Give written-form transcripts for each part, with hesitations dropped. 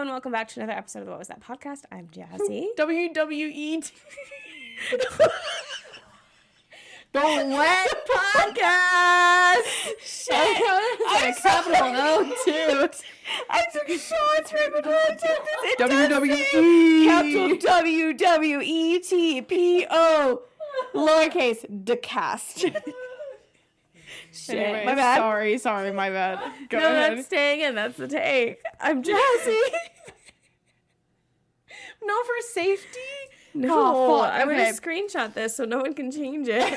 and welcome back to another episode of What Was That Podcast. I'm Jazzy. WWE. The Wet Podcast. Shit. I'm capital O too. I took shots right before I did this. WWE. Capital WWETPO. Lowercase decast. Shit, Anyways, my bad. Sorry, my bad. Go No, ahead. that's staying in. That's the take. I'm Jazzy. No, for safety. No, Oh, fuck. I'm going Okay. to screenshot this so no one can change it.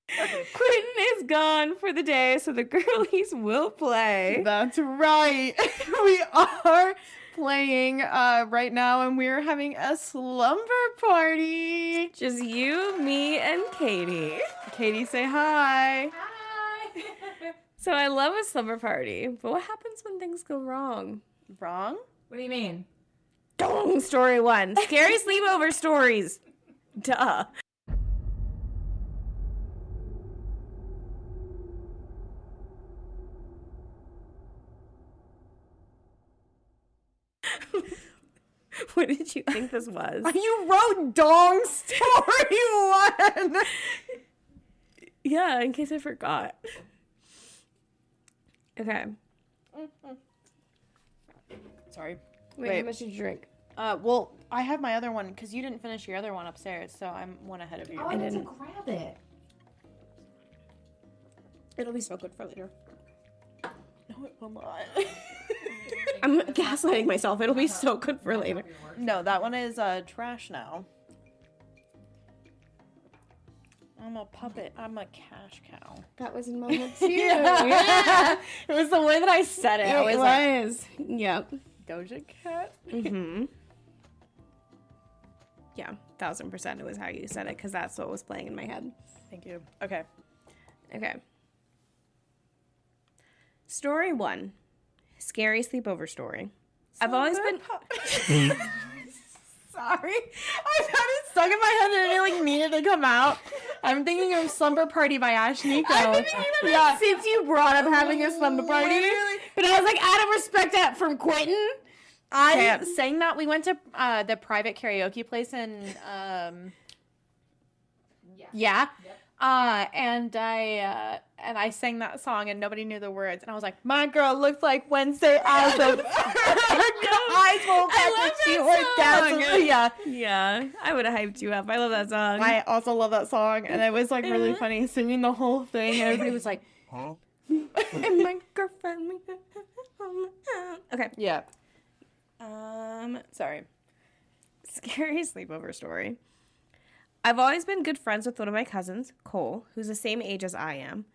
Quentin is gone for the day, so the girlies will play. That's right. We are playing right now, and we're having a slumber party. Just you, me, and Katie. Katie, say hi. Hi. So I love a slumber party, but what happens when things go wrong? Wrong? What do you mean? Dong, story one. Scary sleepover stories. Duh. What did you think this was? You wrote Dong Story 1. Yeah, in case I forgot. Okay. Sorry. Wait, how much did you drink? Well, I have my other one because you didn't finish your other one upstairs, so I'm one ahead of you. Oh, I need to grab it. It'll be so good for later. No, it will not. I'm gaslighting myself. It'll be so good for later. No, that one is trash now. I'm a puppet. I'm a cash cow. That was in moment too. Yeah. It was the way that I said it. I was like, Yep. Doja Cat. Mm-hmm. Yeah, 1000% it was how you said it, because that's what was playing in my head. Thank you. Okay. Okay. Story 1. Scary sleepover story. I've always been... Sorry. I've had it stuck in my head and it like needed to come out. I'm thinking of Slumber Party by Ash Nico. Yeah, since you brought up having a slumber party. Literally. But I was like, out of respect from Quentin. I sang that. We went to the private karaoke place in yeah. And I sang that song and nobody knew the words and I was like, my girl looks like Wednesday Adams. Eyes won't I catch love it. that She song. orgasms. Yeah. Yeah, I would have hyped you up. I love that song. I also love that song and it was like really funny singing the whole thing and everybody was like, And my girlfriend. Okay. yeah. Sorry. Scary sleepover story. I've always been good friends with one of my cousins, Cole, who's the same age as I am.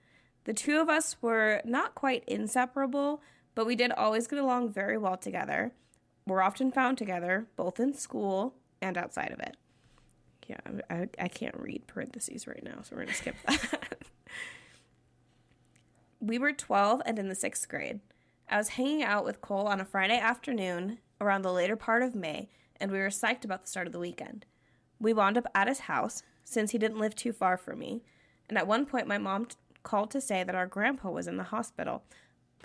The two of us were not quite inseparable, but we did always get along very well together. We're often found together, both in school and outside of it. Yeah, I can't read parentheses right now, so we're going to skip that. We were 12 and in the 6th grade. I was hanging out with Cole on a Friday afternoon around the later part of May, and we were psyched about the start of the weekend. We wound up at his house, since he didn't live too far from me, and at one point my mom called to say that our grandpa was in the hospital.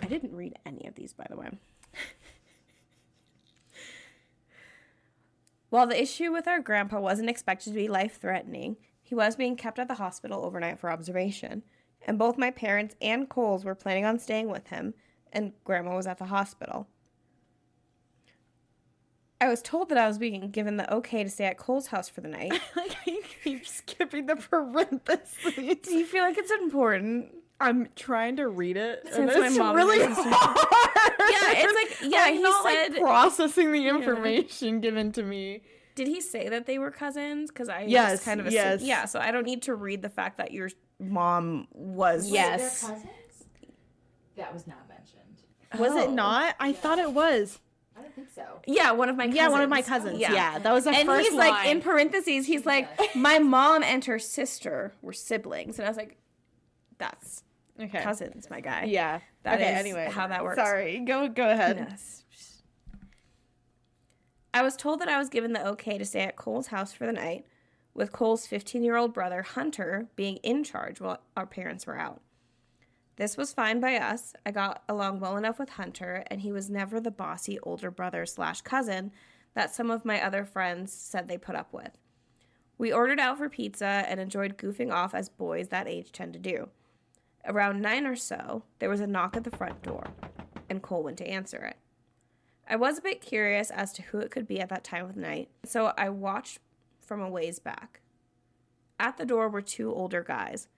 I didn't read any of these, by the way. While the issue with our grandpa wasn't expected to be life-threatening, he was being kept at the hospital overnight for observation, and both my parents and Cole's were planning on staying with him, and Grandma was at the hospital. I was told that I was being given the okay to stay at Cole's house for the night. Like you keep skipping the parentheses. Do you feel like it's important? I'm trying to read it. Since and my it's mom really is- hard. Yeah, it's like, yeah, I'm he not, said... like, processing the information given to me. Did he say that they were cousins? Because I Yes, just kind of yes. assumed... Yeah, so I don't need to read the fact that your mom was... Yes. They're cousins? That was not mentioned. Was Oh. it not? I thought it was. I don't think so. Yeah, one of my cousins. Yeah, one of my cousins. Yeah, that was the And first he's like, line. in parentheses, he's like, my mom and her sister were siblings. And I was like, that's okay. cousins, my guy. Yeah. That okay, is anyway. how that works. Sorry. Go ahead. Yes. I was told that I was given the okay to stay at Cole's house for the night, with Cole's 15-year-old brother, Hunter, being in charge while our parents were out. This was fine by us. I got along well enough with Hunter, and he was never the bossy older brother / cousin that some of my other friends said they put up with. We ordered out for pizza and enjoyed goofing off as boys that age tend to do. Around 9 or so, there was a knock at the front door, and Cole went to answer it. I was a bit curious as to who it could be at that time of night, so I watched from a ways back. At the door were 2 older guys.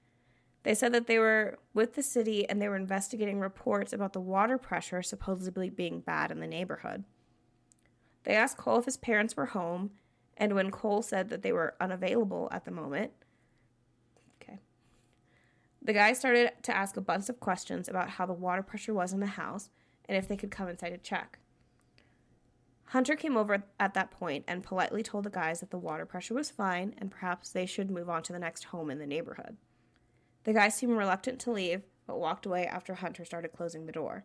They said that they were with the city and they were investigating reports about the water pressure supposedly being bad in the neighborhood. They asked Cole if his parents were home, and when Cole said that they were unavailable at the moment, the guy started to ask a bunch of questions about how the water pressure was in the house and if they could come inside to check. Hunter came over at that point and politely told the guys that the water pressure was fine and perhaps they should move on to the next home in the neighborhood. The guy seemed reluctant to leave, but walked away after Hunter started closing the door.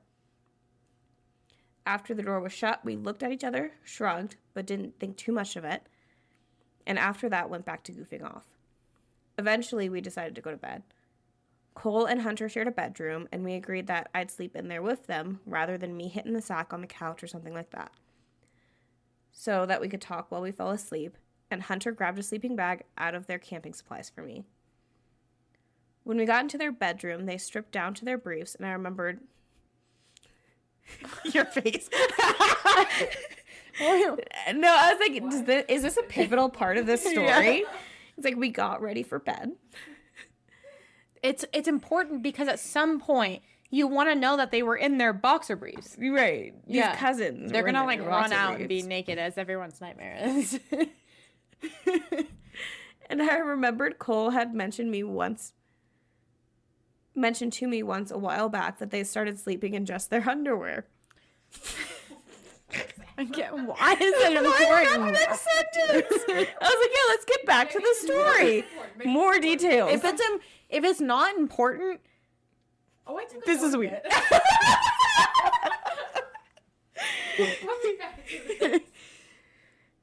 After the door was shut, we looked at each other, shrugged, but didn't think too much of it, and after that went back to goofing off. Eventually, we decided to go to bed. Cole and Hunter shared a bedroom, and we agreed that I'd sleep in there with them rather than me hitting the sack on the couch or something like that, so that we could talk while we fell asleep, and Hunter grabbed a sleeping bag out of their camping supplies for me. When we got into their bedroom, they stripped down to their briefs, and I remembered your face. No, I was like, is this a pivotal part of this story? Yeah. It's like we got ready for bed. It's important because at some point you want to know that they were in their boxer briefs. Right. These cousins. They're going to like run out and be naked as everyone's nightmare is. And I remembered Cole had mentioned to me once a while back that they started sleeping in just their underwear. Why is it important? That sentence? I was like, yeah, let's get back to the story. More details. If it's not important, this is weird.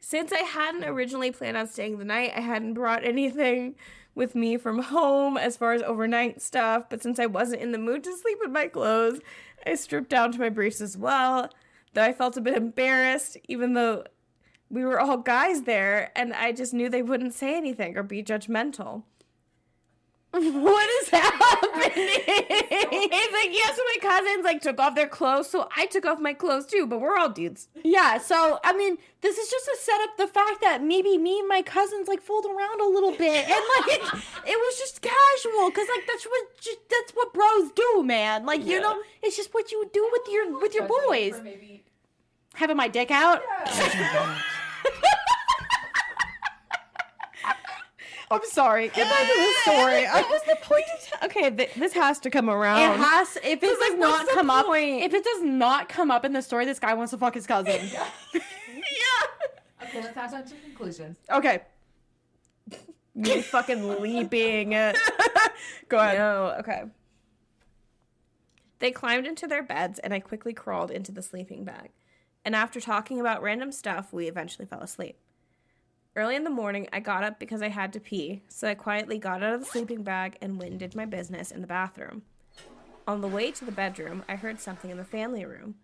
Since I hadn't originally planned on staying the night, I hadn't brought anything with me from home as far as overnight stuff, but since I wasn't in the mood to sleep in my clothes, I stripped down to my briefs as well, though I felt a bit embarrassed, even though we were all guys there, and I just knew they wouldn't say anything or be judgmental. What is happening? It's like, yeah, so my cousins took off their clothes, so I took off my clothes too, but we're all dudes. Yeah, so, I mean, this is just to set up the fact that maybe me and my cousins, fooled around a little bit, and, it was just casual, because, that's what bros do, man. You know, it's just what you do with your boys. Having my dick out? Yeah. I'm sorry. Get back to the story. What was the point of okay, this has to come around. It has. If it does not come up, if it does not come up in the story, this guy wants to fuck his cousin. Yeah. Okay, let's have some conclusions. Okay. Me fucking leaping. Go ahead. No, okay. They climbed into their beds, and I quickly crawled into the sleeping bag. And after talking about random stuff, we eventually fell asleep. Early in the morning, I got up because I had to pee, so I quietly got out of the sleeping bag and went and did my business in the bathroom. On the way to the bedroom, I heard something in the family room,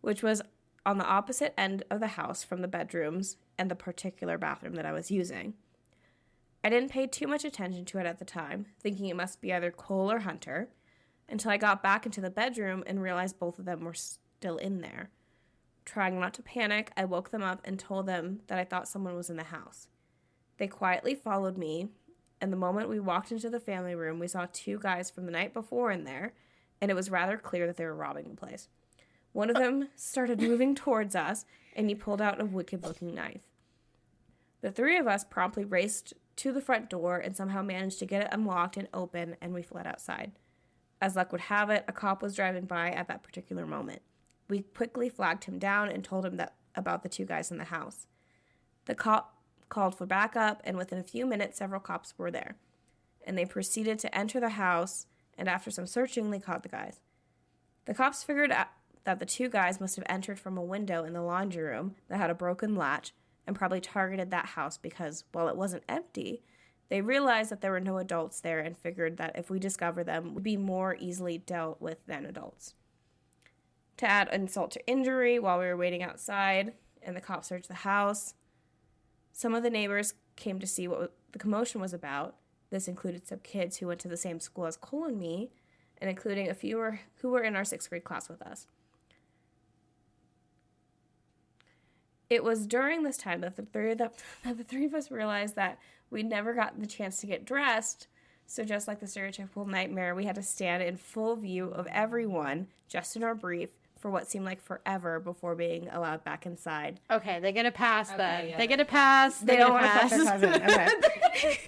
which was on the opposite end of the house from the bedrooms and the particular bathroom that I was using. I didn't pay too much attention to it at the time, thinking it must be either Cole or Hunter, until I got back into the bedroom and realized both of them were still in there. Trying not to panic, I woke them up and told them that I thought someone was in the house. They quietly followed me, and the moment we walked into the family room, we saw 2 guys from the night before in there, and it was rather clear that they were robbing the place. One of them started moving towards us, and he pulled out a wicked-looking knife. The 3 of us promptly raced to the front door and somehow managed to get it unlocked and open, and we fled outside. As luck would have it, a cop was driving by at that particular moment. We quickly flagged him down and told him about the 2 guys in the house. The cop called for backup, and within a few minutes, several cops were there. And they proceeded to enter the house, and after some searching, they caught the guys. The cops figured out that the 2 guys must have entered from a window in the laundry room that had a broken latch and probably targeted that house because, while it wasn't empty, They realized that there were no adults there and figured that if we discover them, we'd be more easily dealt with than adults. To add insult to injury, while we were waiting outside and the cops searched the house, some of the neighbors came to see what the commotion was about. This included some kids who went to the same school as Cole and me, and including a few who were in our 6th grade class with us. It was during this time that the three of us realized that we'd never gotten the chance to get dressed, so just like the stereotypical nightmare, we had to stand in full view of everyone, just in our brief, for what seemed like forever before being allowed back inside. Okay, they get a pass then. Okay, yeah. They get a pass. They don't want to fuck their cousin. Okay.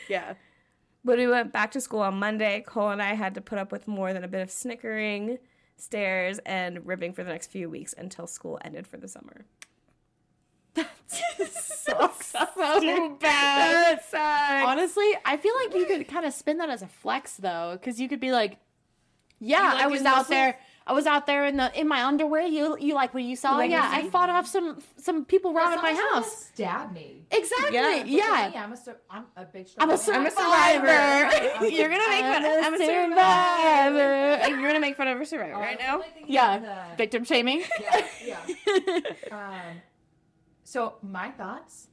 Yeah. When we went back to school on Monday, Cole and I had to put up with more than a bit of snickering, stares, and ribbing for the next few weeks until school ended for the summer. Sucks so bad. That sucks. Honestly, I feel like you could kind of spin that as a flex though, because you could be like, "Yeah, You like I was your out muscles? there. I was out there in my underwear. You like what you saw? Like Yeah, your I fought off some people robbing my Someone's trying to house. Stab me. Exactly. Yeah. Look at Yeah. me, I'm a big I'm a strong woman. survivor. You're gonna make fun. I'm I'm a a survivor. You're gonna make fun of a survivor Oh, right I now. was thinking Yeah. of the- Victim shaming. Yeah. So my thoughts.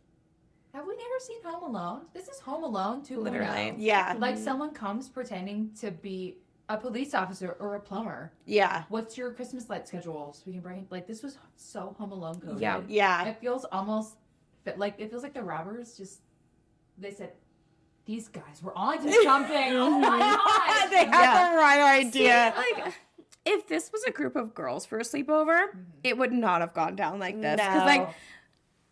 Have we never seen Home Alone? This is Home Alone 2.0. Literally. Yeah. Like someone comes pretending to be a police officer or a plumber. Yeah. What's your Christmas light schedule? So we can bring like this was so Home Alone coded. Yeah. Yeah. It feels almost like the robbers just they said these guys were on to something. Oh my god. They have the right idea. Like, if this was a group of girls for a sleepover, it would not have gone down like this. Because, No. like,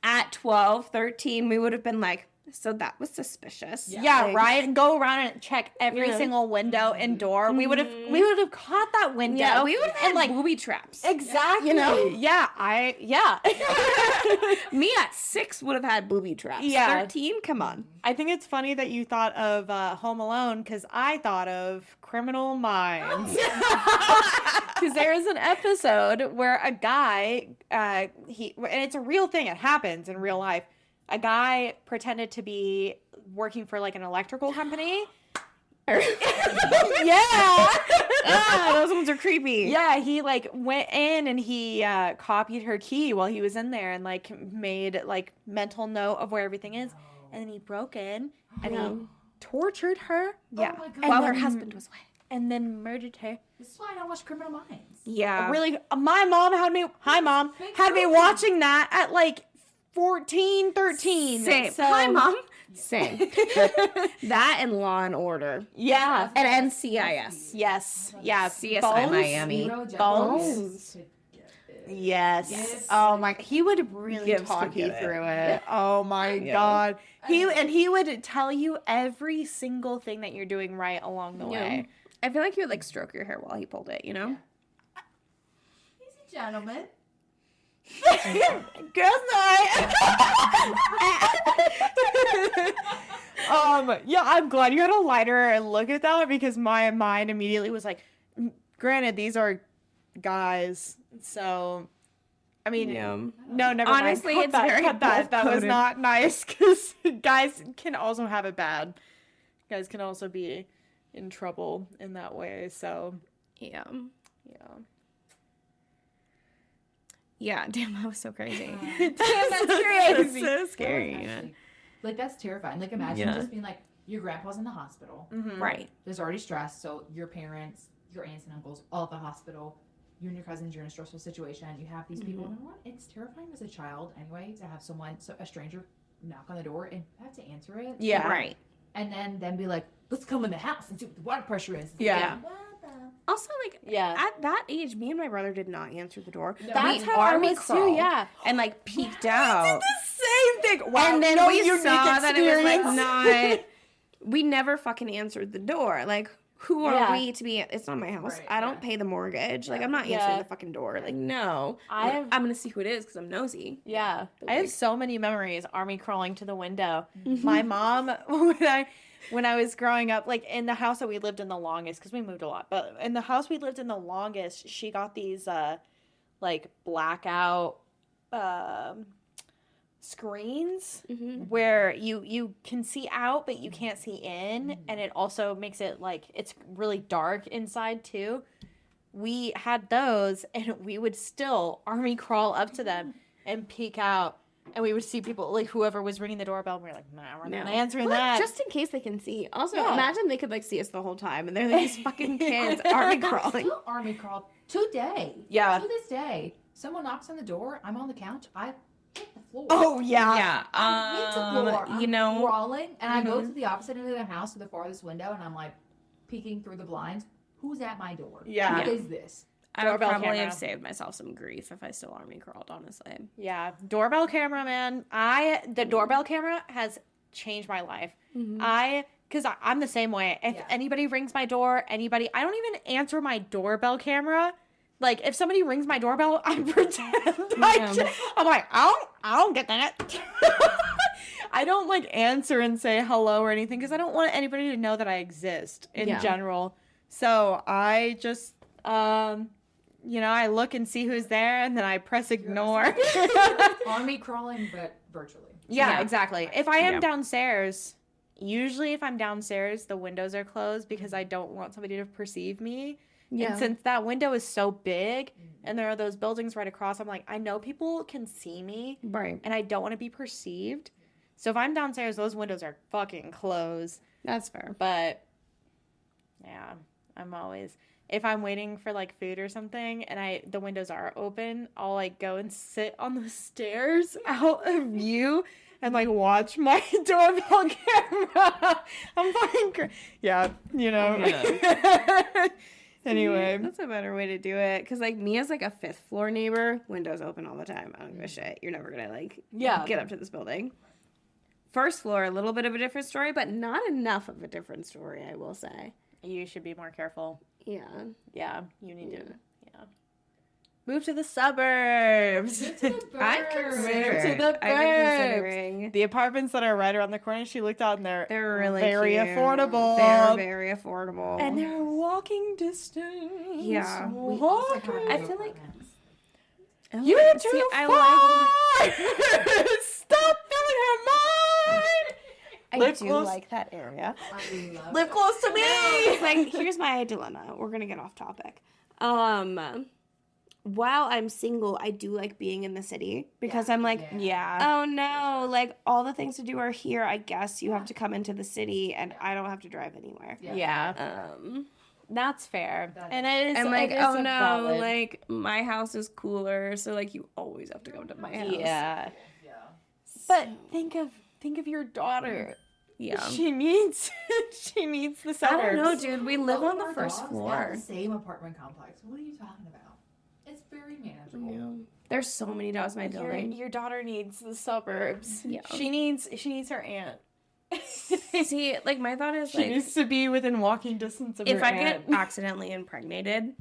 at 12, 13, we would have been like, so that was suspicious. Yeah, Like, right. Go around and check every Yeah. single window and door. We would have caught that window. Yeah, we would have had and like booby traps. exactly. You know? Yeah, Me at 6 would have had booby traps. Yeah. 13, come on. I think it's funny that you thought of Home Alone because I thought of Criminal Minds. Because there is an episode where a guy, and it's a real thing. It happens in real life. A guy pretended to be working for like an electrical company. Yeah. Those ones are creepy. Yeah, he like went in and he copied her key while he was in there and like made like mental note of where everything is. And then he broke in and he tortured her. Yeah. Oh my God. While And her then- husband was away. And then murdered her. This is why I don't watch Criminal Minds. Yeah. Really, my mom had me. Hi, mom. Had me watching that at like 14, 13. Same. So, Hi, Mom. Same. That and Law and Order. Yeah. And NCIS. Yes. Yeah. CSI Bones? Miami. Bones. Yes. Oh my. He would really Gibbs talk could you get it. through it. Oh my God. He would tell you every single thing that you're doing right along the way. I feel like you would like stroke your hair while he pulled it, you know? He's a gentleman. Girls' night. Yeah, I'm glad you had a lighter and look at that because my mind immediately was like, granted, these are guys, so I mean, Yeah. no, never Honestly, mind. it's very cut that. That was coded. not nice because guys can also have it bad. Guys can also be in trouble in that way. So Yeah. yeah. Yeah, damn, that was so crazy. That's That's so scary. Yeah. Actually, like that's terrifying. Like imagine Yeah. just being like your grandpa's in the hospital. Right. There's already stress, so your parents, your aunts and uncles, all at the hospital. You and your cousins, you're in a stressful situation. You have these people. You know what? It's terrifying as a child anyway to have someone, a stranger, knock on the door and have to answer it. Yeah. Right. And then be like, let's come in the house and see what the water pressure is. Yeah. What the? Also, like, Yeah. at that age, me and my brother did not answer the door. That's We how I army was too. crawled Yeah. And, like, peeked out. Same thing. Wow. And then no we unique saw that it was, like, experience. not... We never fucking answered the door. Like, who are Yeah. we to be... It's not my house. Right, I don't yeah. pay the mortgage. Like, I'm not Yeah. answering the fucking door. Like, no. I'm going to see who it is because I'm nosy. Yeah, But, I have like- so many memories. Army crawling to the window. Mm-hmm. My mom, when I was growing up, like in the house that we lived in the longest, because we moved a lot, but in the house we lived in the longest, she got these like blackout screens Mhm. where you can see out but you can't see in, and it also makes it like it's really dark inside too. We had those, and we would still army crawl up to them and peek out, and we would see people like whoever was ringing the doorbell, and we were like, nah, we're not answering But that. just in case they can see. Also, Yeah. imagine they could like see us the whole time, and they're like these fucking kids army crawling. Still army crawl today. Yeah. To this day, someone knocks on the door. I'm on the couch. I hit the floor. Oh yeah. Yeah, I hit the floor. I'm you know, crawling, and I go to the opposite end of the house to the farthest window, and I'm like peeking through the blinds. Who's at my door? Yeah. What is this? I would Doorbell probably camera. have saved myself some grief if I still army crawled. Honestly, Yeah, doorbell camera, man. The doorbell camera has changed my life. Because I'm the same way. If Yeah. anybody rings my door, I don't even answer my doorbell camera. Like, if somebody rings my doorbell, I pretend. I'm like, I don't get that. I don't like answer and say hello or anything because I don't want anybody to know that I exist in general. So I just, I look and see who's there, and then I press ignore. Army crawling, but virtually. Yeah, Yeah. exactly. If I am Yeah. downstairs, usually if I'm downstairs, the windows are closed because I don't want somebody to perceive me. And since that window is so big and there are those buildings right across, I'm like, I know people can see me right. and I don't want to be perceived. So if I'm downstairs, those windows are fucking closed. That's fair. But yeah, I'm always, if I'm waiting for like food or something and the windows are open, I'll like go and sit on the stairs out of view and like watch my doorbell camera. I'm fucking Anyway, That's a better way to do it. Because, like, me as, like, a fifth floor neighbor, windows open all the time. I don't give a shit. You're never going to, like, get up to this building. First floor, a little bit of a different story, but not enough of a different story, I will say. you should be more careful. Yeah. Yeah, you need to. Yeah. Move to the suburbs. I've Move considered. to the I've been burbs. considering. The apartments that are right around the corner, she looked out and they're They're very cute. affordable. They're very affordable. And they're walking distance. Yeah. We also have I no feel like- apartments. You're See, too I far. like Stop filling her mind. I Live do close. like that area. I love Live close to me. It's like, here's my dilemma. We're gonna get off topic. While I'm single, I do like being in the city because I'm like, Yeah. oh no, like all the things to do are here. I guess you have to come into the city, and I don't have to drive anywhere. Yeah. That's fair. That And it is. I'm like, it is oh a no, valid- like my house is cooler, so like you always have to come to my house. Yeah. Yeah. But think of your daughter. Yeah. She needs the I suburbs. don't know, dude. We live Both on of the our first dogs floor. have the same apartment complex. What are you talking about? It's very manageable. Yeah. There's so many dogs in my building. Your daughter needs the suburbs. Yeah. She needs her aunt. See, like my thought is She like, needs to be within walking distance of if her I aunt. get accidentally impregnated,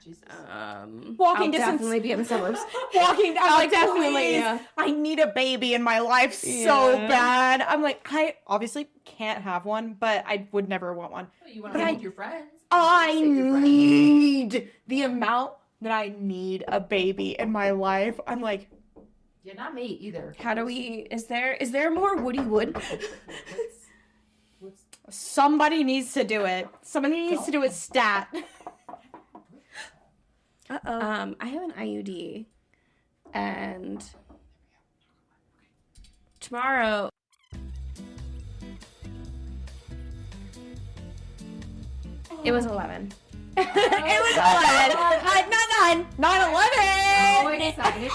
Jesus. Walking I'll distance. definitely be in the suburbs. Walking down, like, definitely, please, yeah. I need a baby in my life so Yeah. bad. I'm like, I obviously can't have one, but I would never want one. Well, you want But to I- live with your friends. I Visit your friends. need the amount that I need a baby in my life. I'm like, Yeah, not me either. How do we? Is there more Woody Wood? What's somebody needs to do it. Somebody needs to do it stat. I have an IUD, and tomorrow. It was 11. It was 11. Not 11. oh, excited.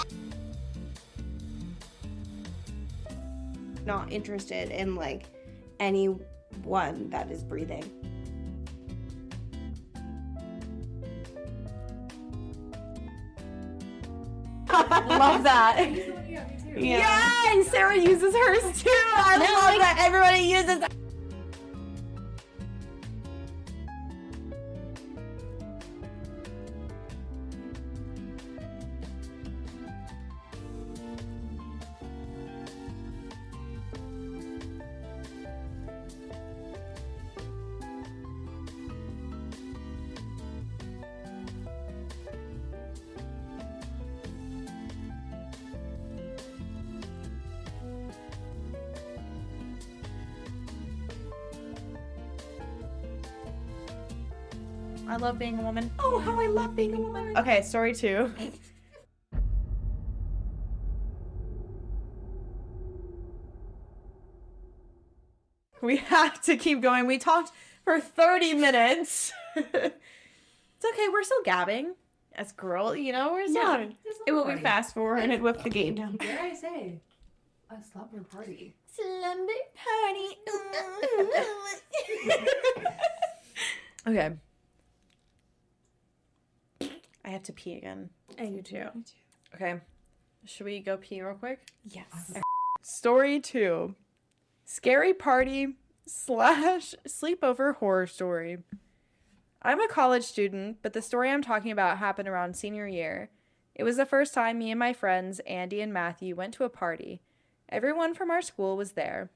Not interested in like anyone that is breathing. Love that. Yeah. Yay! Sarah uses hers too. I love that everybody uses. I love being a woman. Oh, how I love being a woman. Okay, story 2. We have to keep going. We talked for 30 minutes. It's okay, we're still gabbing. As girl, you know, we're still having... It will be fast forwarded with the game down. Dare I say, a slumber party. Slumber party. Okay. I have to pee again. I do too. Okay. Should we go pee real quick? Yes. Story 2. Scary party / sleepover horror story. I'm a college student, but the story I'm talking about happened around senior year. It was the first time me and my friends, Andy and Matthew, went to a party. Everyone from our school was there.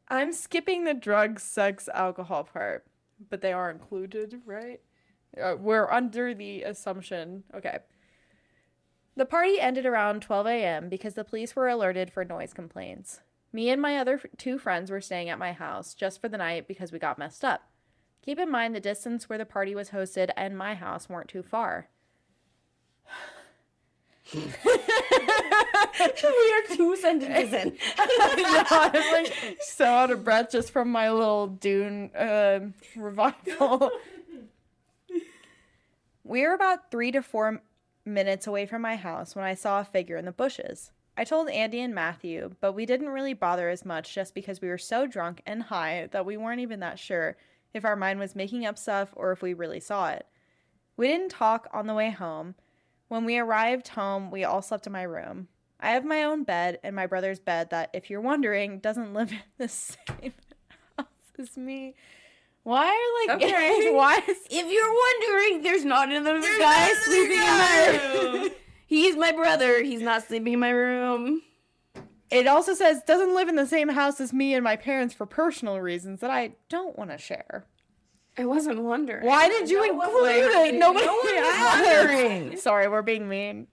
I'm skipping the drugs, sex, alcohol part, but they are included, right? We're under the assumption. Okay. The party ended around 12 a.m. because the police were alerted for noise complaints. Me and my other 2 friends were staying at my house just for the night because we got messed up. Keep in mind the distance where the party was hosted and my house weren't too far. We are 2 sentences in. No, I'm like so out of breath just from my little Dune revival. We were about 3 to 4 minutes away from my house when I saw a figure in the bushes. I told Andy and Matthew, but we didn't really bother as much just because we were so drunk and high that we weren't even that sure if our mind was making up stuff or if we really saw it. We didn't talk on the way home. When we arrived home, we all slept in my room. I have my own bed and my brother's bed that, if you're wondering, doesn't live in the same house as me. Why are Okay. why is If you're wondering, there's not another guy sleeping in my room. He's my brother. He's not sleeping in my room. it also says doesn't live in the same house as me and my parents for personal reasons that I don't want to share. I wasn't wondering. Why did you No one include was it? Nobody No one was asked. wondering. Sorry, we're being mean.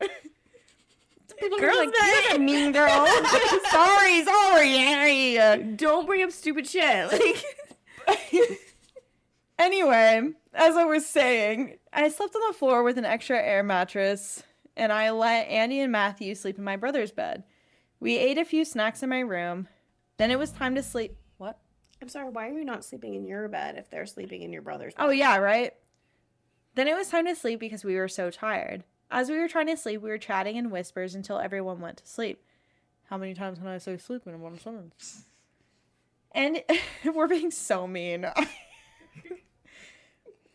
People are Girls, like, that- you're a mean girl. sorry, Harry. Don't bring up stupid shit. Like, Anyway, as I was saying, I slept on the floor with an extra air mattress, and I let Andy and Matthew sleep in my brother's bed. We ate a few snacks in my room. Then it was time to sleep. What? I'm sorry, why are you not sleeping in your bed if they're sleeping in your brother's bed? Oh, yeah, right? Then it was time to sleep because we were so tired. As we were trying to sleep, we were chatting in whispers until everyone went to sleep. How many times can I say sleep in one sentence? And we're being so mean.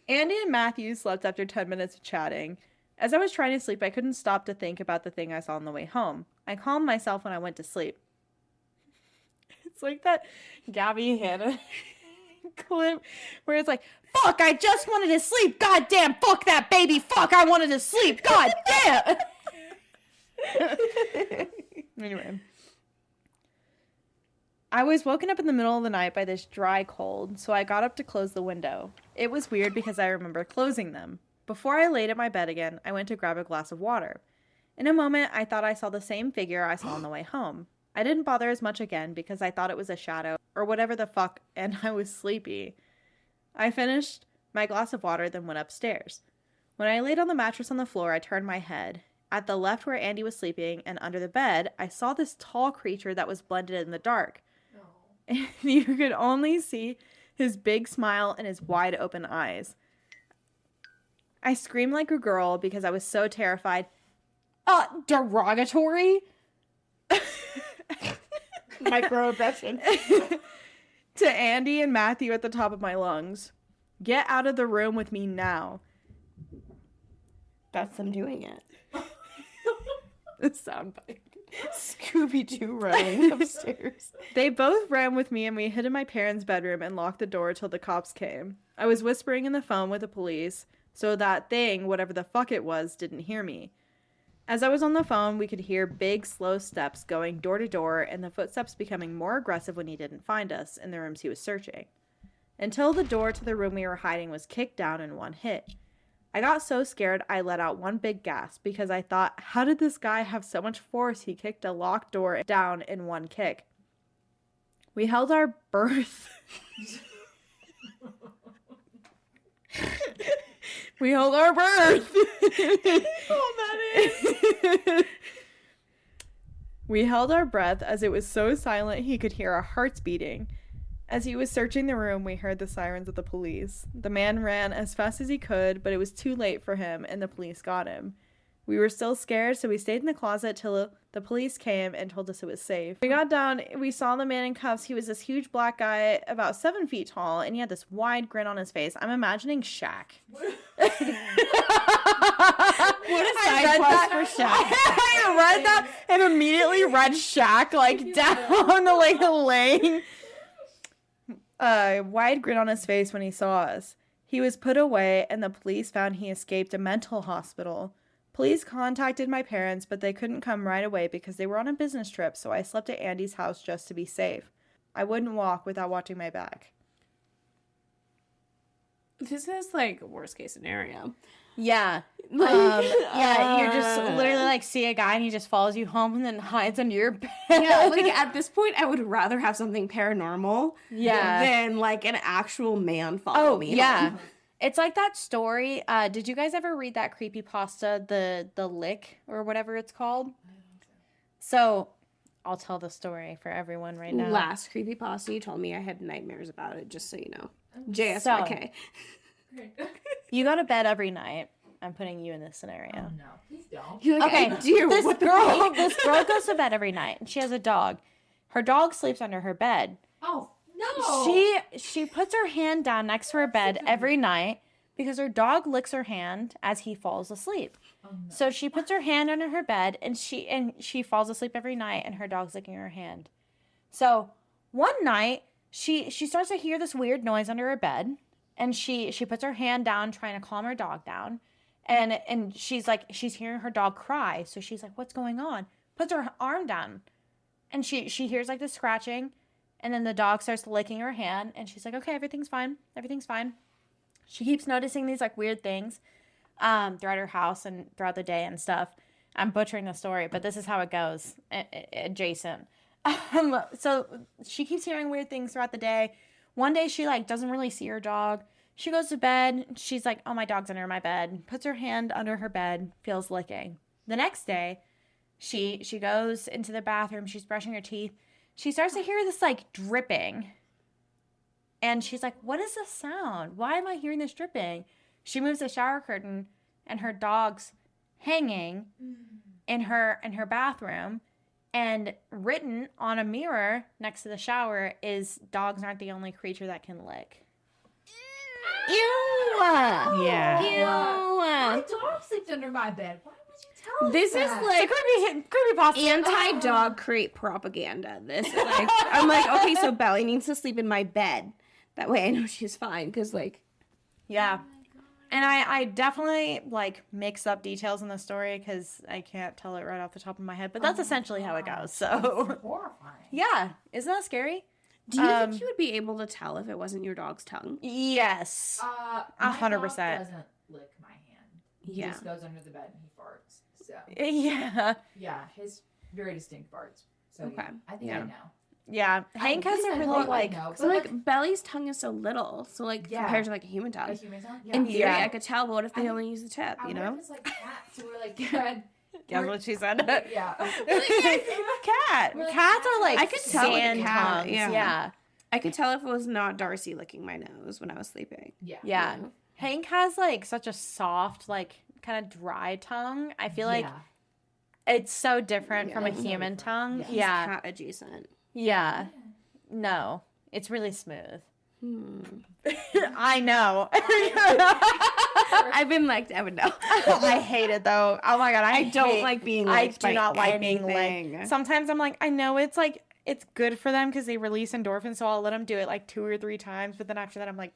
Andy and Matthew slept after 10 minutes of chatting. As I was trying to sleep, I couldn't stop to think about the thing I saw on the way home. I calmed myself when I went to sleep. It's like that Gabby Hanna clip where it's like, fuck, I just wanted to sleep. God damn, fuck that baby. Fuck, I wanted to sleep. God damn. Anyway. I was woken up in the middle of the night by this dry cold, so I got up to close the window. It was weird because I remember closing them. Before I laid at my bed again, I went to grab a glass of water. In a moment, I thought I saw the same figure I saw on the way home. I didn't bother as much again because I thought it was a shadow or whatever the fuck, and I was sleepy. I finished my glass of water, then went upstairs. When I laid on the mattress on the floor, I turned my head. At the left where Andy was sleeping and under the bed, I saw this tall creature that was blended in the dark. And you could only see his big smile and his wide open eyes. I screamed like a girl because I was so terrified. Derogatory? Microaggression. To Andy and Matthew at the top of my lungs. Get out of the room with me now. That's them doing it. The soundbite. Scooby-Doo running upstairs. They both ran with me and we hid in my parents' bedroom and locked the door till the cops came. I was whispering in the phone with the police so that thing, whatever the fuck it was, didn't hear me. As I was on the phone, we could hear big, slow steps going door to door and the footsteps becoming more aggressive when he didn't find us in the rooms he was searching. Until the door to the room we were hiding was kicked down in one hit. I got so scared I let out one big gasp because I thought, how did this guy have so much force he kicked a locked door down in one kick? We held our breath. We held our breath. We held our breath as it was so silent he could hear our hearts beating. As he was searching the room, we heard the sirens of the police. The man ran as fast as he could, but it was too late for him, and the police got him. We were still scared, so we stayed in the closet till the police came and told us it was safe. We got down, we saw the man in cuffs. He was this huge black guy, about 7 feet tall, and he had this wide grin on his face. I'm imagining Shaq. What a side quest for Shaq. I read that and immediately read Shaq, like, down the, like, the lane. Wide grin on his face when he saw us. He was put away, and the police found he escaped a mental hospital. Police contacted my parents, but they couldn't come right away because they were on a business trip, so I slept at Andy's house just to be safe. I wouldn't walk without watching my back. This is like worst case scenario. Yeah. Yeah, you just literally like see a guy and he just follows you home and then hides under your bed. Yeah, like at this point, I would rather have something paranormal than like an actual man follow me. Yeah. home. It's like that story. Did you guys ever read that creepypasta, the Lick or whatever it's called? So I'll tell the story for everyone right now. Last creepypasta, you told me I had nightmares about it, just so you know. JSYK. You go to bed every night. I'm putting you in this scenario. Oh, no, please don't. You're like, Okay, I do. this What the girl fuck? this girl goes to bed every night and she has a dog. Her dog sleeps under her bed. Oh, no. She puts her hand down next to her bed every night because her dog licks her hand as he falls asleep. Oh, no. So she puts her hand under her bed and she falls asleep every night and her dog's licking her hand. So one night she starts to hear this weird noise under her bed and she puts her hand down trying to calm her dog down. And she's hearing her dog cry. So she's like, what's going on? Puts her arm down and she hears like the scratching. And then the dog starts licking her hand. And she's like, okay, everything's fine. Everything's fine. She keeps noticing these like weird things throughout her house and throughout the day and stuff. I'm butchering the story, but this is how it goes adjacent. So she keeps hearing weird things throughout the day. One day she like doesn't really see her dog. She goes to bed. She's like, oh, my dog's under my bed. Puts her hand under her bed. Feels licking. The next day, she goes into the bathroom. She's brushing her teeth. She starts to hear this like dripping. And she's like, what is this sound? Why am I hearing this dripping? She moves the shower curtain and her dog's hanging in her bathroom. And written on a mirror next to the shower is dogs aren't the only creature that can lick. Ew. Yeah. My dog sleeps under my bed. Why would you tell us This is that? like Creepy pasta. anti-dog crate propaganda. This is like, I'm like, okay, so Belly needs to sleep in my bed. That way I know she's fine. Because, like, Yeah. And I definitely, like, mix up details in the story because I can't tell it right off the top of my head. But that's essentially how it goes. So, horrifying. yeah. Isn't that scary? do you think you would be able to tell if it wasn't your dog's tongue? Yes. My 100%. dog doesn't lick my hand. He Yeah. just goes under the bed and he farts. So Yeah. yeah, his very distinct farts. So Okay. yeah, I think Yeah. I know. Yeah. Hank has a I really, hope I like... know, So, but, like, Belly's tongue is so little. So, like, Yeah. compared to, like, a human a tongue. human tongue. In theory, Yeah. I could tell, but what if they I- only use the tip, I you wonder know? if it's like cats who are like good. That's what she said. Yeah. Cat. We're like, Cats are like I could tell with a sand cat, tongues. yeah. Yeah. I could tell if it was not Darcy licking my nose when I was sleeping. Yeah. Yeah. Hank has like such a soft, like kind of dry tongue. I feel like Yeah. it's so different from a Yeah. human tongue. Yeah. He's Yeah. cat adjacent. Yeah. No. It's really smooth. Hmm. I know. I've been licked. I would know. I hate it though. Oh my god, I don't like being I licked do by not like being anything. licked. Sometimes I'm like, I know it's like it's good for them because they release endorphins, so I'll let them do it like 2 or 3 times. But then after that, I'm like,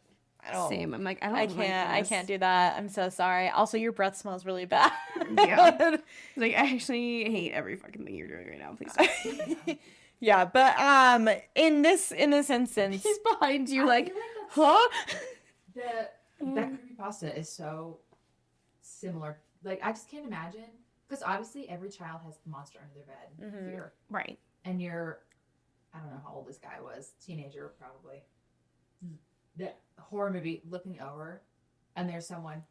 I don't. Same. I'm like, I don't I like can't. I this. can't do that. I'm so sorry. Also, your breath smells really bad. Yeah. Like, I actually hate every fucking thing you're doing right now. Please stop. Yeah, but in this instance, He's behind you, like, I feel like huh? that creepypasta is so similar. Like I just can't imagine because obviously every child has a monster under their bed, Mhm. fear, right. and you're, I don't know how old this guy was, teenager probably. The horror movie looking over, and there's someone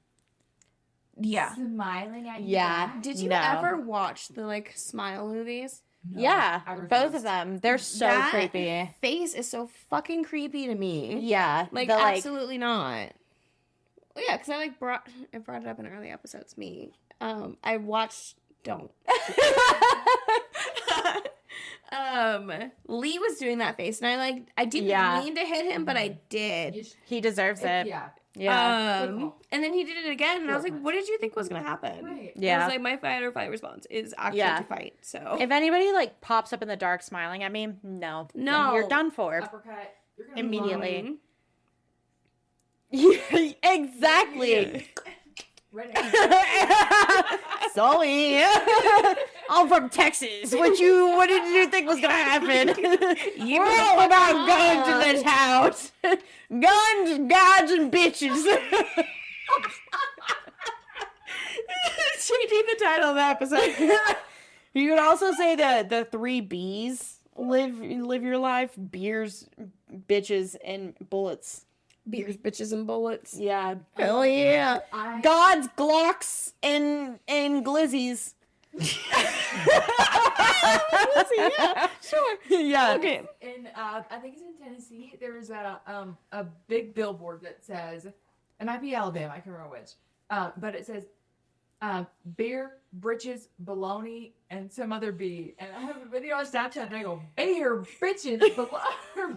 Yeah. smiling at you. Yeah. back. Did you No. ever watch the like smile movies? No, Yeah, I both refused. of them. They're so That creepy. face is so fucking creepy to me. Yeah, Like, the, absolutely not. Well, yeah, because I brought it up in early episodes. Me, I watched. Don't. Lee was doing that face, and I didn't Yeah. mean to hit him, but I did. You sh- he deserves it. Yeah. Yeah. Good call. And then he did it again, and I was like, Good "What did you think was gonna happen?" Right. Yeah. I was like, "My fight or flight response is actually Yeah. to fight." So If anybody like pops up in the dark smiling at me, no, No. you're done for Uppercut. You're gonna immediately. Mhm. Exactly. Right. Sorry. I'm from Texas. What did you think was gonna happen? We're all about guns in this house. Guns, gods, and bitches. Changing the title of the episode. You could also say the three B's live your life: beers, bitches, and bullets. Beers, bitches, and bullets. Yeah. Hell yeah. Gods, Glocks, and glizzies. Yeah, sure. Yeah. Okay. In I think it's in Tennessee. There's a big billboard that says, it might be Alabama. I can't remember which. But it says, beer, britches, bologna, and some other B. And I have a video on Snapchat, and I go, beer, britches,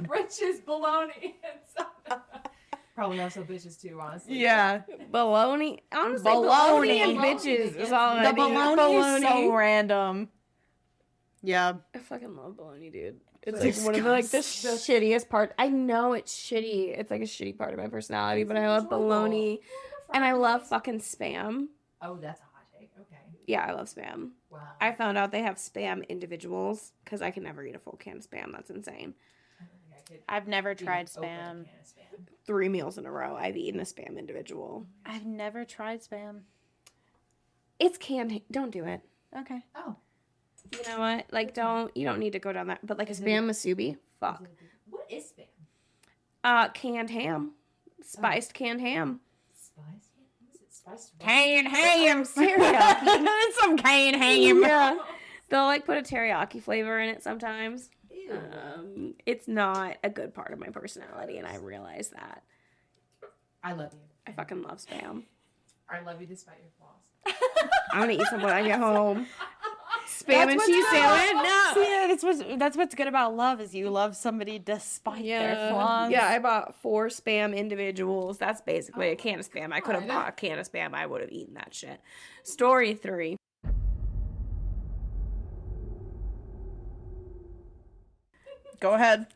britches, bologna, and some. Probably also bitches too, honestly. Yeah. Baloney. Honestly, Baloney. baloney and bitches is all I The need. bologna is so random. Yeah. I fucking love baloney, dude. It's It's like one of the shittiest part. I know it's shitty. It's like a shitty part of my personality, but I love enjoyable. baloney, and I love fucking spam. Oh, that's a hot take. Okay. Yeah, I love spam. Wow. I found out they have spam individuals because I can never eat a full can of spam. That's insane. I don't think I could I've never eat tried an open spam. can of spam. 3 meals in a row, I've eaten a spam individual. I've never tried spam. It's canned. Don't do it. Okay. Oh. You know what? Like, you don't need to go down that. But like a Is it- spam masubi, fuck. What is spam? Canned ham, spiced canned ham. Spice? What is it? Spice? Canned ham. Teriyaki. Some canned ham. Yeah, they'll like put a teriyaki flavor in it sometimes. Ew. It's not a good part of my personality, and I realize that. I love you. I fucking love spam. I love you despite your flaws. I'm gonna eat some when I get home. Spam and cheese sandwich? No. See, that's what's good about love is you love somebody despite their flaws. Yeah, I bought 4 spam individuals. That's basically a can of spam. I could have bought a can of spam. I would have eaten that shit. Story 3. Go ahead.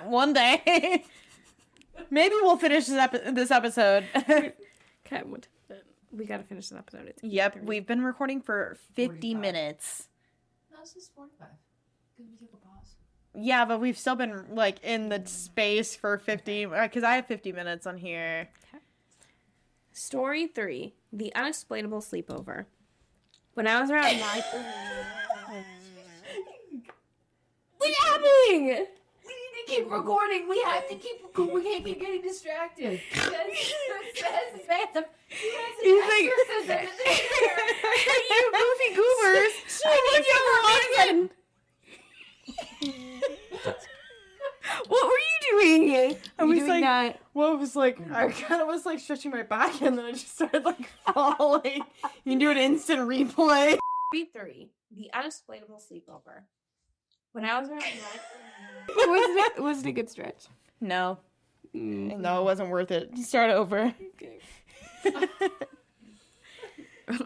One day. Maybe we'll finish this episode. Okay, we gotta finish this episode. It's Yep, 8:30. we've been recording for 50 45. minutes. No, this is 45. Because we took a pause. Yeah, but we've still been like in the space for 50 because I have 50 minutes on here. Story 3. The unexplainable sleepover. When I was around 9. What's happening? We need to keep recording. We have to keep recording. We can't keep getting distracted. He's like, you goofy goobers. I need you for reason. What were you doing? I was doing like, that? well, it was like, I kind of was like stretching my back and then I just started like falling. You can do an instant replay. B3. The unexplainable sleepover. When I was around 9. Was it a good stretch? No. Mm. No, it wasn't worth it. Start over. Okay.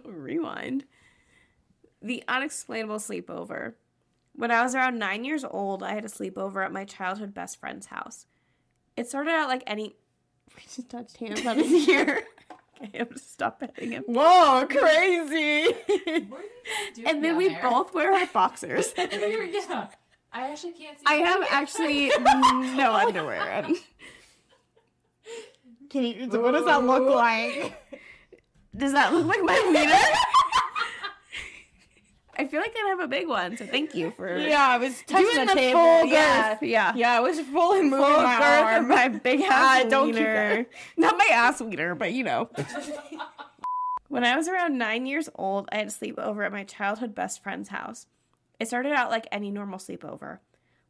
Rewind. The unexplainable sleepover. When I was around 9 years old, I had a sleepover at my childhood best friend's house. It started out like any. We just touched hands on his ear. Okay, I'm gonna stop petting him. Whoa, crazy. What are you guys doing And then down we there? both wear our boxers. Yeah. I actually can't see. I have actually no underwear on. Can you? What does that look like? Does that look like my wiener? I feel like I have a big one, so thank you for Yeah, I was touching doing the the table. full Yeah, girth. Yeah. yeah, I was fully moving Full my girth arm. of my big ass Don't keep wiener. Not my ass wiener, but you know. When I was around 9 years old, I had a sleepover at my childhood best friend's house. It started out like any normal sleepover.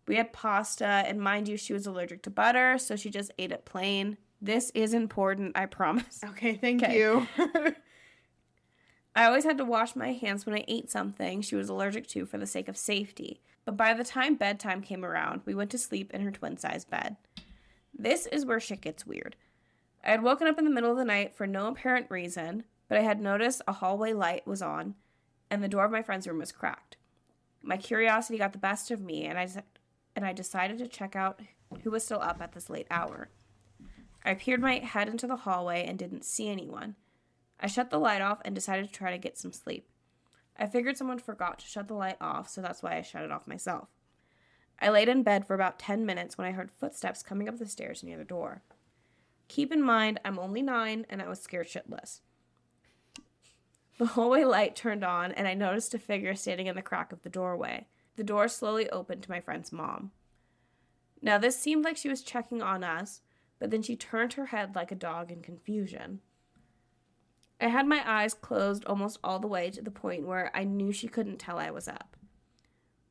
We had pasta, and mind you, she was allergic to butter, so she just ate it plain. This is important, I promise. Okay, thank you. I always had to wash my hands when I ate something she was allergic to for the sake of safety. But by the time bedtime came around, we went to sleep in her twin-size bed. This is where shit gets weird. I had woken up in the middle of the night for no apparent reason, but I had noticed a hallway light was on, and the door of my friend's room was cracked. My curiosity got the best of me, and I decided to check out who was still up at this late hour. I peered my head into the hallway and didn't see anyone. I shut the light off and decided to try to get some sleep. I figured someone forgot to shut the light off, so that's why I shut it off myself. I laid in bed for about 10 minutes when I heard footsteps coming up the stairs near the door. Keep in mind, I'm only 9 and I was scared shitless. The hallway light turned on and I noticed a figure standing in the crack of the doorway. The door slowly opened to my friend's mom. Now this seemed like she was checking on us, but then she turned her head like a dog in confusion. I had my eyes closed almost all the way to the point where I knew she couldn't tell I was up.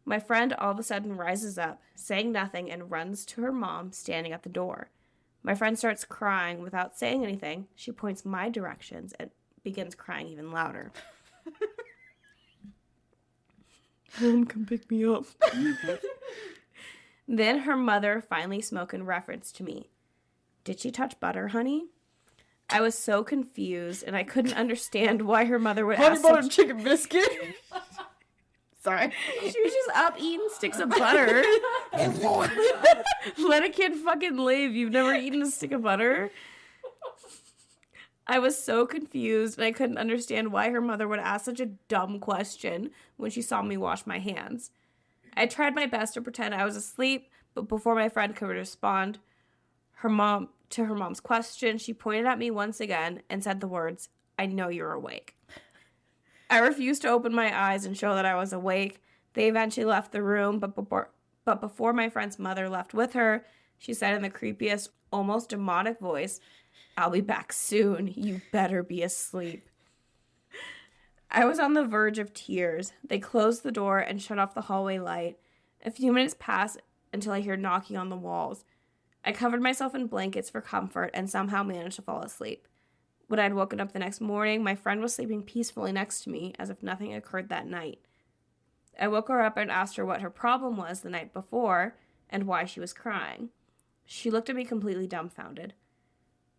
My friend all of a sudden rises up, saying nothing, and runs to her mom standing at the door. My friend starts crying. Without saying anything, she points my directions and begins crying even louder. Mom, come pick me up. Then her mother finally spoke in reference to me. Did she touch butter, honey? I was so confused, and I couldn't understand why her mother would ask Honey butter chicken biscuit. Sorry. She was just up eating sticks of butter. Let a kid fucking live. You've never eaten a stick of butter? I was so confused, and I couldn't understand why her mother would ask such a dumb question when she saw me wash my hands. I tried my best to pretend I was asleep, but before my friend could respond, her mom's question, she pointed at me once again and said the words, "I know you're awake." I refused to open my eyes and show that I was awake. They eventually left the room, but before my friend's mother left with her, she said in the creepiest, almost demonic voice, "I'll be back soon. You better be asleep." I was on the verge of tears. They closed the door and shut off the hallway light. A few minutes passed until I hear knocking on the walls. I covered myself in blankets for comfort and somehow managed to fall asleep. When I had woken up the next morning, my friend was sleeping peacefully next to me as if nothing occurred that night. I woke her up and asked her what her problem was the night before and why she was crying. She looked at me completely dumbfounded.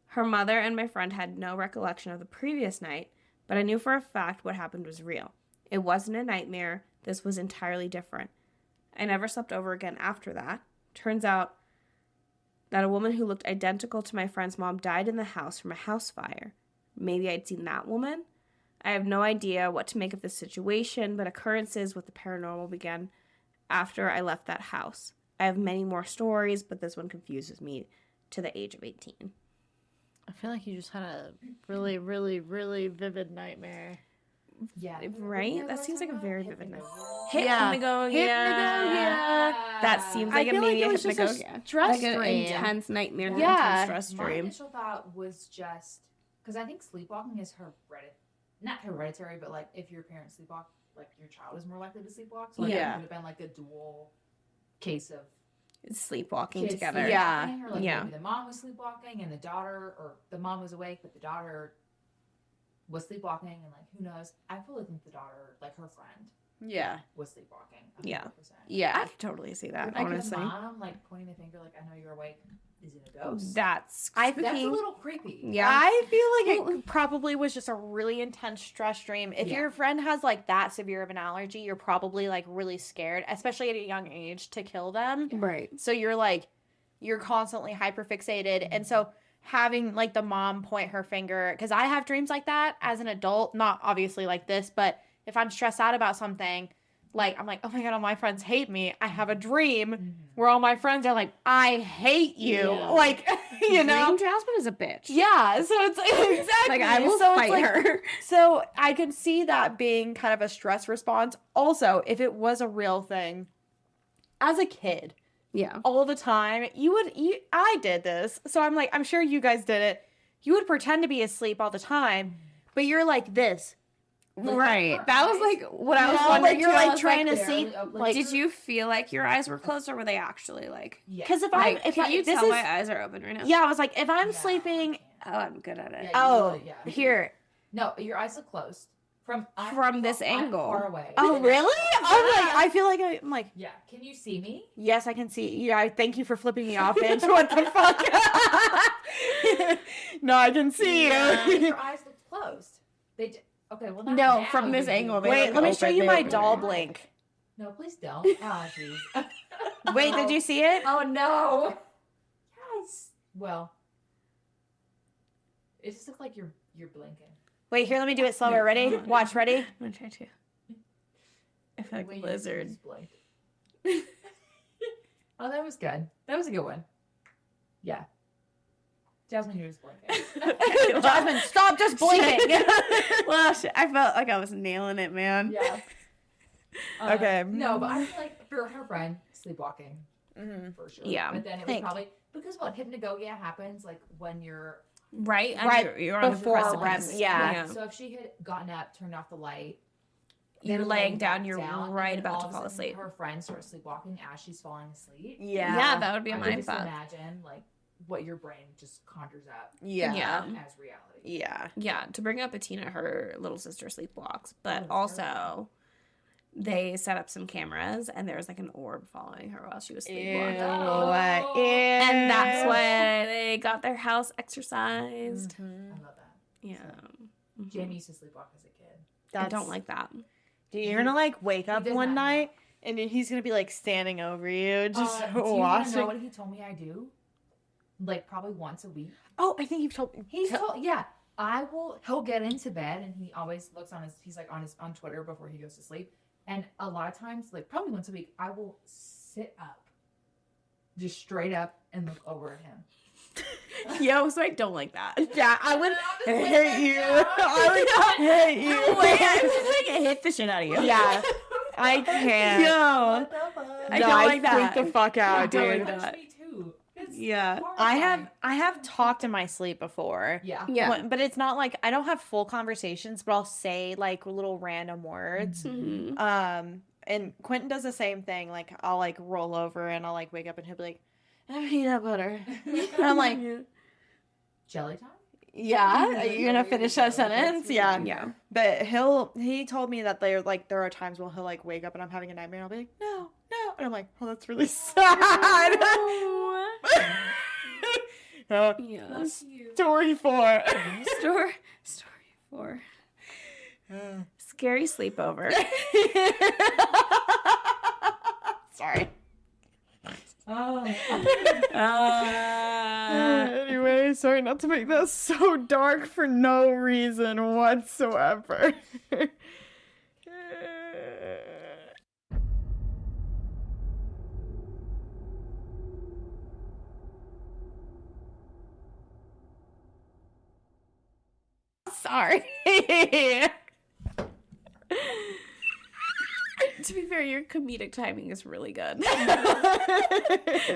Her mother and my friend had no recollection of the previous night, but I knew for a fact what happened was real. It wasn't a nightmare. This was entirely different. I never slept over again after that. Turns out that a woman who looked identical to my friend's mom died in the house from a house fire. Maybe I'd seen that woman? I have no idea what to make of this situation, but occurrences with the paranormal began after I left that house. I have many more stories, but this one confuses me to the age of 18. I feel like you just had a really, really, really vivid nightmare. Yeah. Right? That seems like a very vivid night. Yeah. Hypnagogia. Hypnagogia. That seems like I a feel like maybe it a was just a hypnagogia. stress Like an dream. intense nightmare, an Yeah. intense stress My dream. initial thought was just because I think sleepwalking is not hereditary, but like if your parents sleepwalk, like your child is more likely to sleepwalk. So like, Yeah. it would have been like a dual case of Sleepwalking kids together. Yeah. sleepwalking, or like Yeah. maybe the mom was sleepwalking and the daughter, or the mom was awake but the daughter was sleepwalking, and like who knows? I fully think the daughter, like her friend, Yeah. was sleepwalking. Yeah. 100%. I Yeah. could totally see that, Like honestly. the mom like pointing the finger, like I know you're awake. Is it a ghost? That's I That's a creepy. little creepy. Yeah. I feel like it probably was just a really intense stress dream. If Yeah. your friend has like that severe of an allergy, you're probably like really scared, especially at a young age, to kill them. Right. So you're constantly hyperfixated. And so having like the mom point her finger, because I have dreams like that as an adult, not obviously like this, but if I'm stressed out about something, like I'm like, oh my god, all my friends hate me. I have a dream where all my friends are like, I hate you. Yeah. Like, you know. Dream Jasmine is a bitch. Yeah, so it's exactly Like, I will so it's fight like, her. So I can see that being kind of a stress response. Also, if it was a real thing, as a kid, Yeah. all the time, I did this. So I'm like, I'm sure you guys did it. You would pretend to be asleep all the time. but you're like this. Right. That was like what I was No, wondering. like you're too. I like was trying to barely see. open. Like, Did you feel like your eyes were closed, or were they actually like? Yeah. because if Like, I'm, can you this tell is, my eyes are open right now? yeah, I was like, if I'm Yeah, sleeping, I can't. Oh, I'm good at it. Yeah, you oh, really- yeah. here. No, your eyes look closed. From this I'm angle. far away. Oh, really? I'm like, I feel like I'm like, Yeah. Can you see me? yes, I can see. Yeah, thank you for flipping me off, bitch. What the fuck? No, I can see Yeah, you. your eyes look closed. Okay. Well, not No, now from this you do. angle, they Wait, look let me show open, you they my open. doll blink. No, please don't. Oh, jeez. Wait, did you see it? Oh no. Yes. Well, it just looks like you're blinking. Wait, here, let me do it slower. Ready? Watch, ready? I'm gonna try to. I feel like Wait, a lizard. you just blinked. Oh, that was good. That was a good one. Yeah. Jasmine, you was blinking. Jasmine, stop just blinking. Well, I felt like I was nailing it, man. Yeah. Okay. No, but I feel like for her friend, sleepwalking Mhm. for sure. Yeah. But then it was Think. probably because what hypnagogia happens like when you're Right. Right You're on before the REM, precipice. yeah. So if she had gotten up, turned off the light, You're then laying laid down. back You're down, right and then about all to of a fall sudden asleep. Her friend starts sleepwalking as she's falling asleep. Yeah. Yeah, that would be a I can mind just fuck. imagine like what your brain just conjures up Yeah. Yeah. as reality. Yeah. Yeah, to bring up Bettina, her little sister sleepwalks, but Oh, also they set up some cameras and there was like an orb following her while she was sleepwalking. Oh. And that's why they got their house exercised. I Mhm. love that. Yeah. Mhm. Jamie used to sleepwalk as a kid. I don't like that. Dude, you're gonna like wake up does one not night and he's gonna be like standing over you, just Do you want to know watching. what he told me I do? Like probably once a week. Oh, I think you've told me. He's told, yeah. He'll get into bed and he always looks on Twitter before he goes to sleep. And a lot of times, like probably once a week, I will sit up, just straight up and look over at him. Yo, so I don't like that. Yeah, I would And I'm just hate like, you. "No." I would hate you. Wait, I feel like I hit the shit out of you. Yeah, I can't. Yo. What the fuck? I No, don't like that. Freak the fuck out, don't dude. like that. Me too. It's Yeah. horrifying. I have talked in my sleep before. Yeah. Yeah. But it's not like I don't have full conversations, but I'll say like little random words. Mhm. And Quentin does the same thing. Like I'll like roll over and I'll like wake up and he'll be like, "I need that butter." And I'm like, Jelly time? "Yeah, are you gonna finish that sentence?" Yeah. Yeah. But he told me that there are times when he'll like wake up and I'm having a nightmare and I'll be like, "No, no," and I'm like, "Oh, that's really sad." Yeah. Bless you. Story 4. Story 4. Scary sleepover. Sorry. Oh. Anyway, sorry not to make that so dark for no reason whatsoever. Sorry. To be fair, your comedic timing is really good.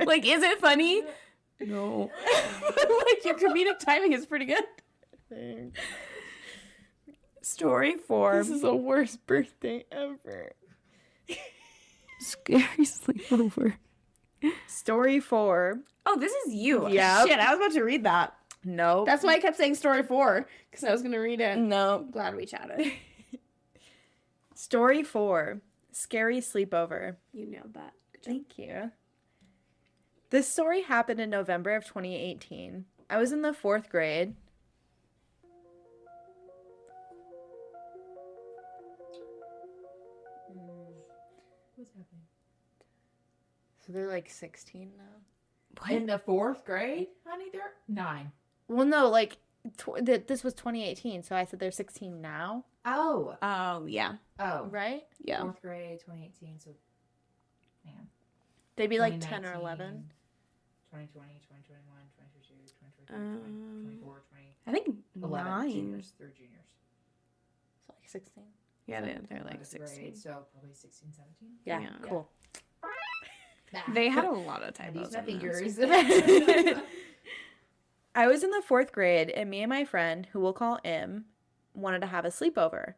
Like, is it funny? No. Like, your comedic timing is pretty good. Story 4. This is the worst birthday ever. Scary sleepover. Story 4. Oh, this is you. Yep. Shit, I was about to read that. Nope. That's why I kept saying story 4, because I was going to read it. Nope. Glad we chatted. Story 4. Scary sleepover. You nailed that. Good job. Thank you. This story happened in November of 2018. I was in the 4th grade. What's happening? So they're like 16 now. In the 4th grade? Honey, they're 9. Well, no, like this was 2018, so I said they're 16 now, Oh. Oh, yeah. Oh. right? Yeah. 4th grade, 2018. So, man. They'd be like 10 or 11. 2020, 2021, 2022, 2023, 2024, I think 11 9. juniors. They're juniors. So like 16. Yeah, they're like 4th 16. grade, so probably 16, 17. Yeah, Yeah. cool. They had a lot of I typos. use my in fingers. those. I was in the 4th grade, and me and my friend, who we'll call M, wanted to have a sleepover.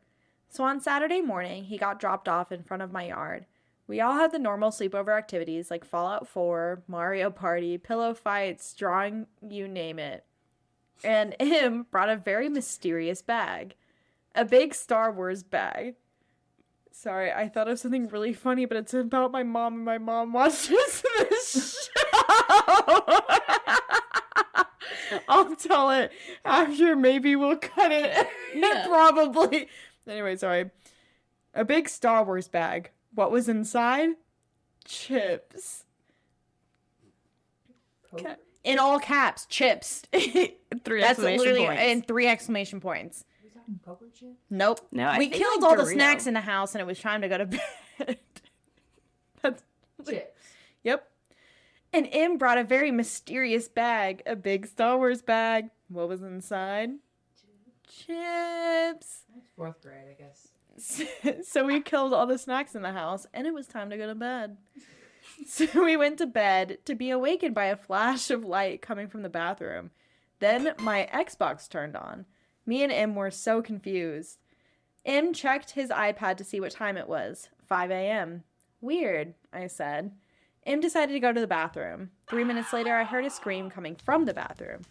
So on Saturday morning, he got dropped off in front of my yard. We all had the normal sleepover activities like Fallout 4, Mario Party, pillow fights, drawing, you name it. And him brought a very mysterious bag. A big Star Wars bag. Sorry, I thought of something really funny, but it's about my mom, and my mom watches this show. I'll tell it after. Maybe we'll cut it. Yeah. Probably. Anyway, sorry. A big Star Wars bag. What was inside? Chips. Coke? In all caps, chips. 3 That's exclamation literally points. in 3 exclamation points. Are we talking Coke or chip? Nope. No, I we think, killed like, all the Dorito. snacks in the house, and it was time to go to bed. That's Chips. Yep. And Im brought a very mysterious bag, a big Star Wars bag. What was inside? Chips. That's 4th grade, I guess. So we killed all the snacks in the house, and it was time to go to bed. So we went to bed to be awakened by a flash of light coming from the bathroom. Then my Xbox turned on. Me and Im were so confused. Im checked his iPad to see what time it was. 5 a.m. Weird, I said. Im decided to go to the bathroom. 3 minutes later, I heard a scream coming from the bathroom.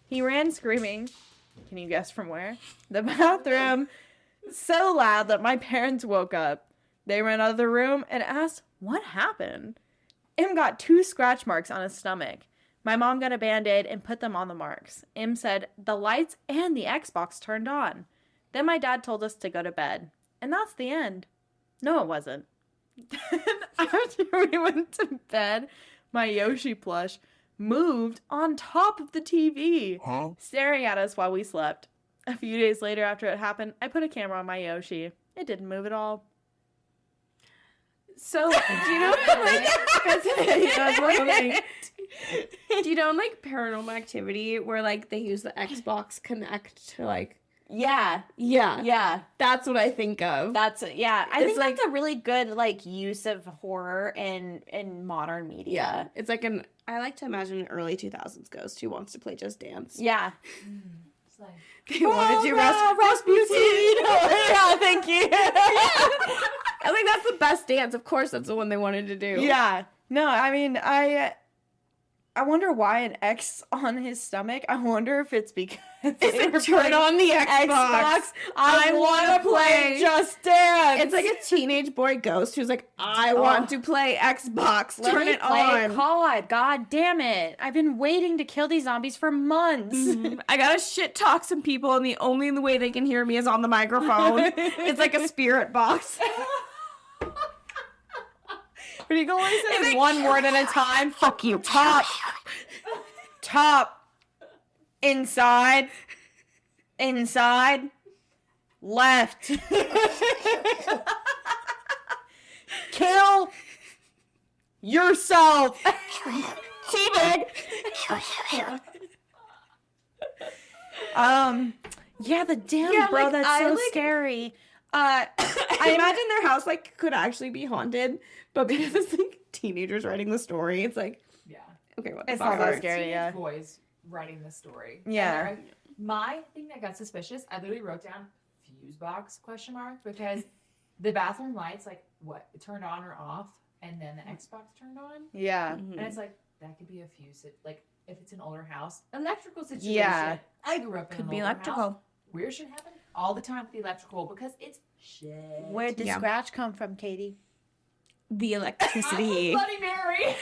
He ran screaming. Can you guess from where? The bathroom. So loud that my parents woke up. They ran out of the room and asked, what happened? Im got 2 scratch marks on his stomach. My mom got a Band-Aid and put them on the marks. Im said, the lights and the Xbox turned on. Then my dad told us to go to bed. And that's the end. No, it wasn't. After we went to bed, my Yoshi plush moved on top of the TV, staring at us while we slept. A few days later after it happened, I put a camera on my Yoshi. It didn't move at all. So, do you know what, like, that's wondering. Do you know in, like, Paranormal Activity where, like, they use the Xbox Connect to, like, Yeah. yeah, Yeah. that's what I think of. That's yeah. I It's think like- that's a really good like use of horror in modern media. Yeah, it's like I like to imagine an early 2000s ghost who wants to play Just Dance. Yeah. It's like, They want to do Rasputin. Yeah, thank you. I think that's the best dance. Of course, that's the one they wanted to do. Yeah. No, I mean, I wonder why an X on his stomach. I wonder if it's because they were Turn playing on the Xbox. I want to play Just Dance. It's like a teenage boy ghost who's like, I want to play Xbox. Let Turn me it play on. COD. God damn it! I've been waiting to kill these zombies for months. I gotta shit talk some people, and the only way they can hear me is on the microphone. It's like a spirit box. But you can only say one word at a time. Fuck you. Top, inside, left. Kill yourself. Teabag. Yeah, the damn Yeah, bro, like, that's I, so like- scary. I imagine their house like could actually be haunted, but because it's like teenagers writing the story, it's like, yeah. okay, what It's the not fuck? that scary. Teenage yeah. boys writing this story. Yeah. And my thing that got suspicious, I literally wrote down fuse box ? Because the bathroom lights, like, what, it turned on or off, and then the Xbox turned on, Yeah. and it's like, that could be a fuse. Like, if it's an older house, electrical situation. Yeah. I grew up in Could an be older electrical. house. Weird shit happen all the time with the electrical because it's shit. Where did Yeah. scratch come from, Katie? The electricity. Bloody Mary.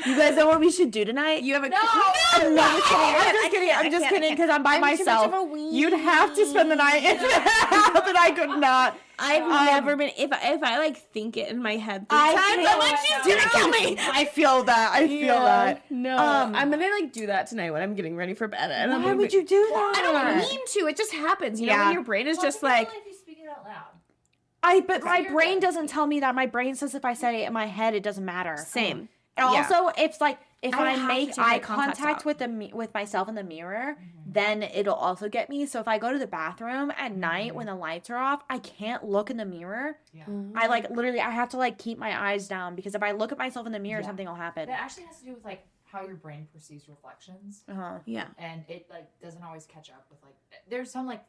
You guys know what we should do tonight? You have a No! I'm just kidding. I'm just kidding because I'm by myself. You'd have to spend the night in the house, and I could not. I've never been. If I like think it in my head, I times, feel I'm like, that. she's gonna kill me. I feel that. I feel that. No, I'm gonna like do that tonight when I'm getting ready for bed. And I'm Why gonna would be- you do that? I don't mean to. It just happens. You know, Yeah. when your brain is just like. if you speak it out loud. But my you're brain good. doesn't tell me that. My brain says if I say it in my head, it doesn't matter. Same. And Yeah. also, it's like if I I, have make to take eye eye contact contact out. with with myself in the mirror, then it'll also get me. So if I go to the bathroom at night when the lights are off, I can't look in the mirror. Yeah. I like literally I have to like keep my eyes down because if I look at myself in the mirror, Yeah. something will happen. That actually has to do with like how your brain perceives reflections, Uh-huh. Yeah. and it like doesn't always catch up with like there's some like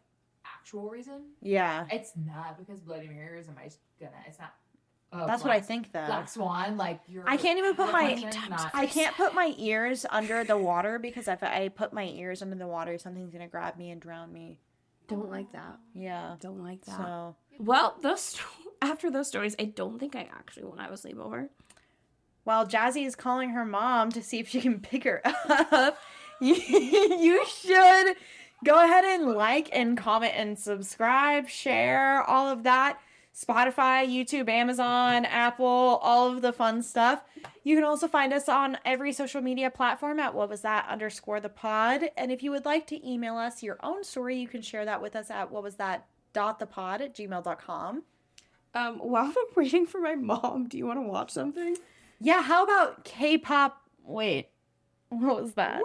actual reason. Yeah. It's not because Bloody Mirrors. Am I just gonna? It's not. That's what I think though. Black Swan, like you're. I can't even put my not, I can't put my ears under the water because if I put my ears under the water, something's gonna grab me and drown me. Don't like that. Yeah. Don't like that. So Well, after those stories, I don't think I actually want to have a sleepover. while Jazzy is calling her mom to see if she can pick her up, you should go ahead and like and comment and subscribe, share, all of that. Spotify, YouTube, Amazon, Apple, all of the fun stuff. You can also find us on every social media platform at _the pod. And if you would like to email us your own story, you can share that with us at whatwasthat.thepod@gmail.com. While I'm waiting for my mom, do you want to watch something? Yeah, how about K-pop? Wait, what was that?